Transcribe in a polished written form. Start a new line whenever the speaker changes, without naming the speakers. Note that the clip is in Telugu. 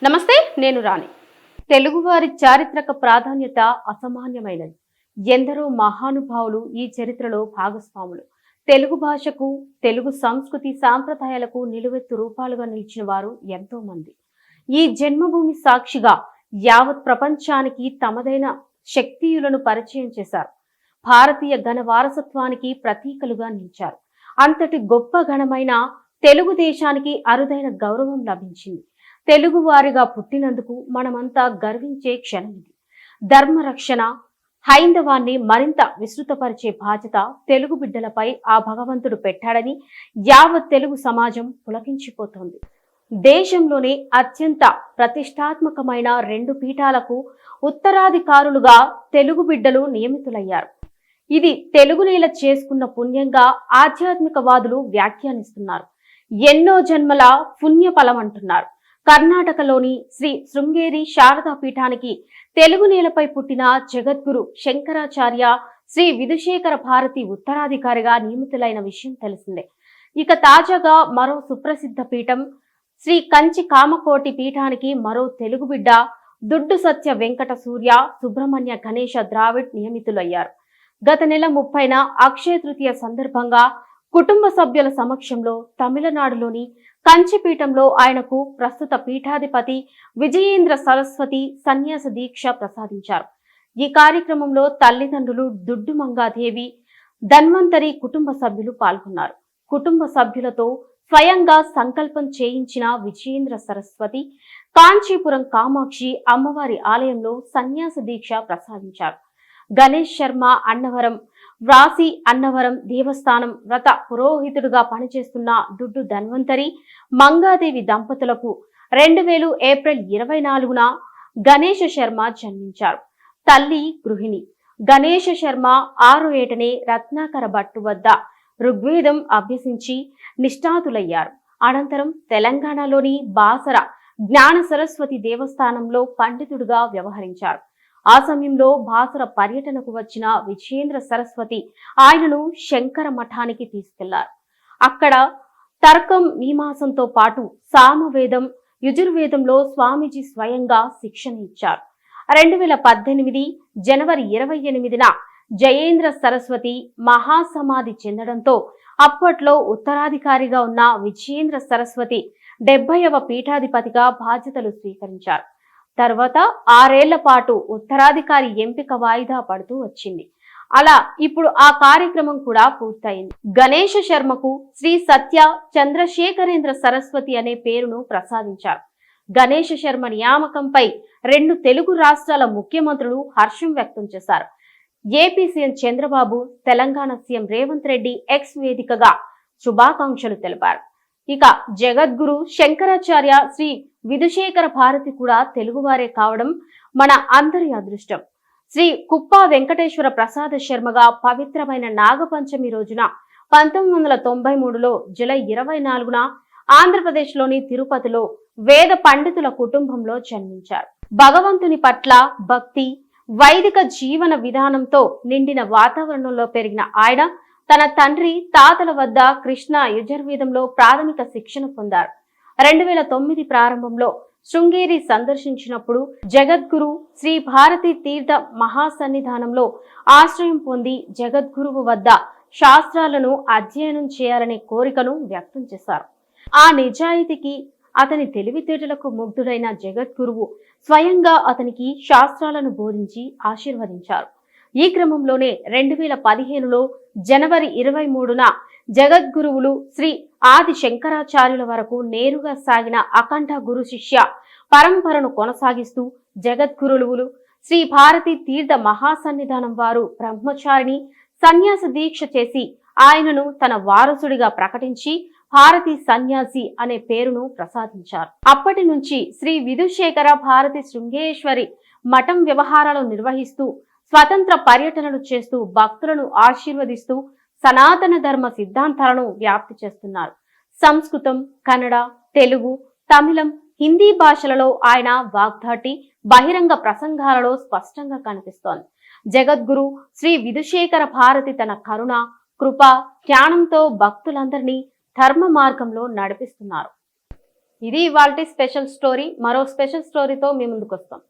నమస్తే, నేను రాణి. తెలుగువారి చారిత్రక ప్రాధాన్యత అసమాన్యమైనది. ఎందరో మహానుభావులు ఈ చరిత్రలో భాగస్వాములు. తెలుగు భాషకు, తెలుగు సంస్కృతి సాంప్రదాయాలకు నిలువెత్తు రూపాలుగా నిలిచిన వారు ఎంతో మంది. ఈ జన్మభూమి సాక్షిగా యావత్ ప్రపంచానికి తమదైన శక్తియులను పరిచయం చేశారు. భారతీయ ఘన వారసత్వానికి ప్రతీకలుగా నిలిచారు. అంతటి గొప్ప ఘనమైన తెలుగుదేశానికి అరుదైన గౌరవం లభించింది. తెలుగువారిగా పుట్టినందుకు మనమంతా గర్వించే క్షణం ఇది. ధర్మరక్షణ, హైందవాన్ని మరింత విస్తృతపరిచే బాధ్యత తెలుగు బిడ్డలపై ఆ భగవంతుడు పెట్టాడని యావత్ తెలుగు సమాజం పులకించిపోతోంది. దేశంలోనే అత్యంత ప్రతిష్టాత్మకమైన 2 పీఠాలకు ఉత్తరాధికారులుగా తెలుగు బిడ్డలు నియమితులయ్యారు. ఇది తెలుగు నేల చేసుకున్న పుణ్యంగా ఆధ్యాత్మికవాదులు వ్యాఖ్యానిస్తున్నారు. ఎన్నో జన్మల పుణ్యఫలం అంటున్నారు. కర్ణాటకలోని శ్రీ శృంగేరి శారదా పీఠానికి తెలుగు నేలపై పుట్టిన జగద్గురు శంకరాచార్య శ్రీ విధుశేఖర భారతి ఉత్తరాధికారిగా నియమితులైన విషయం తెలిసిందే. ఇక తాజాగా మరో సుప్రసిద్ధ పీఠం శ్రీ కంచి కామకోటి పీఠానికి మరో తెలుగు బిడ్డ దుడ్డు సత్య వెంకట సూర్య సుబ్రహ్మణ్య గణేశ ద్రావిడ్ నియమితులయ్యారు. గత నెల 30న అక్షయ తృతీయ సందర్భంగా కుటుంబ సభ్యుల సమక్షంలో తమిళనాడులోని కంచిపీఠంలో ఆయనకు ప్రస్తుత పీఠాధిపతి విజయేంద్ర సరస్వతి సన్యాస దీక్ష ప్రసాదించారు. ఈ కార్యక్రమంలో తల్లిదండ్రులు దుడ్డు మంగాదేవి, ధన్వంతరి కుటుంబ సభ్యులు పాల్గొన్నారు. కుటుంబ సభ్యులతో స్వయంగా సంకల్పం చేయించిన విజయేంద్ర సరస్వతి కాంచీపురం కామాక్షి అమ్మవారి ఆలయంలో సన్యాస దీక్ష ప్రసాదించారు. గణేష్ శర్మ అన్నవరం, వ్రాసి అన్నవరం దేవస్థానం వ్రత పురోహితుడుగా పనిచేస్తున్న దుడ్డు ధన్వంతరి మంగాదేవి దంపతులకు 2000 ఏప్రిల్ 24న గణేష శర్మ జన్మించారు. తల్లి గృహిణి. గణేష శర్మ 6 ఏటనే రత్నాకర భట్టు వద్ద ఋగ్వేదం అభ్యసించి నిష్ఠాతులయ్యారు. అనంతరం తెలంగాణలోని బాసర జ్ఞాన సరస్వతి దేవస్థానంలో పండితుడుగా వ్యవహరించారు. ఆ సమయంలో బాసర పర్యటనకు వచ్చిన విజయేంద్ర సరస్వతి ఆయనను శంకర మఠానికి తీసుకెళ్లారు. అక్కడ తర్కం, మీమాంసంతో పాటు సామవేదం, యజుర్వేదంలో స్వామీజీ స్వయంగా శిక్షణ ఇచ్చారు. 2018 జనవరి 28న జయేంద్ర సరస్వతి మహాసమాధి చెందడంతో అప్పట్లో ఉత్తరాధికారిగా ఉన్న విజయేంద్ర సరస్వతి 70వ పీఠాధిపతిగా బాధ్యతలు స్వీకరించారు. తర్వాత 6 ఏళ్ల పాటు ఉత్తరాధికారి ఎంపిక వాయిదా పడుతూ వచ్చింది. అలా ఇప్పుడు ఆ కార్యక్రమం కూడా పూర్తయింది. గణేష శర్మకు శ్రీ సత్య చంద్రశేఖరేంద్ర సరస్వతి అనే పేరును ప్రసాదించారు. గణేష శర్మ నియామకంపై 2 తెలుగు రాష్ట్రాల ముఖ్యమంత్రులు హర్షం వ్యక్తం చేశారు. AP CM Chandrababu, Telangana CM Revanth Reddy X వేదికగా శుభాకాంక్షలు తెలిపారు. ఇక జగద్గురు శంకరాచార్య శ్రీ విధుశేఖర భారతి కూడా తెలుగువారే కావడం మన అందరి అదృష్టం. శ్రీ కుప్ప వెంకటేశ్వర ప్రసాద శర్మగా పవిత్రమైన నాగపంచమి రోజున 1993లో జూలై 24న ఆంధ్రప్రదేశ్లోని తిరుపతిలో వేద పండితుల కుటుంబంలో జన్మించారు. భగవంతుని పట్ల భక్తి, వైదిక జీవన విధానంతో నిండిన వాతావరణంలో పెరిగిన ఆయన తన తండ్రి, తాతల వద్ద కృష్ణ యజుర్వేదంలో ప్రాథమిక శిక్షణ పొందారు. 2009 ప్రారంభంలో శృంగేరి సందర్శించినప్పుడు జగద్గురు శ్రీ భారతీ తీర్థ మహాసన్నిధానంలో ఆశ్రయం పొంది జగద్గురువు వద్ద శాస్త్రాలను అధ్యయనం చేయాలనే కోరికను వ్యక్తం చేశారు. ఆ నిజాయితీకి, అతని తెలివితేటలకు ముగ్ధుడైన జగద్గురువు స్వయంగా అతనికి శాస్త్రాలను బోధించి ఆశీర్వదించారు. ఈ క్రమంలోనే 2015లో జనవరి 23న జగద్గురువులు శ్రీ ఆది శంకరాచార్యుల వరకు నేరుగా సాగిన అఖండ గురు శిష్య పరంపరను కొనసాగిస్తూ జగద్గురువులు శ్రీ భారతీ తీర్థ మహాసన్నిధానం వారు బ్రహ్మచారిని సన్యాస దీక్ష చేసి ఆయనను తన వారసుడిగా ప్రకటించి భారతీ సన్యాసి అనే పేరును ప్రసాదించారు. అప్పటి నుంచి శ్రీ విధుశేఖర భారతి శృంగేశ్వరి మఠం వ్యవహారాలు నిర్వహిస్తూ స్వతంత్ర పర్యటనలు చేస్తూ భక్తులను ఆశీర్వదిస్తూ సనాతన ధర్మ సిద్ధాంతాలను వ్యాప్తి చేస్తున్నారు. సంస్కృతం, కన్నడ, తెలుగు, తమిళం, హిందీ భాషలలో ఆయన వాగ్దాటి బహిరంగ ప్రసంగాలలో స్పష్టంగా కనిపిస్తోంది. జగద్గురు శ్రీ విధుశేఖర భారతి తన కరుణ, కృప, జ్ఞానంతో భక్తులందరినీ ధర్మ మార్గంలో నడిపిస్తున్నారు. ఇది ఇవాల్టి స్పెషల్ స్టోరీ. మరో స్పెషల్ స్టోరీతో మీ ముందుకు వస్తాం.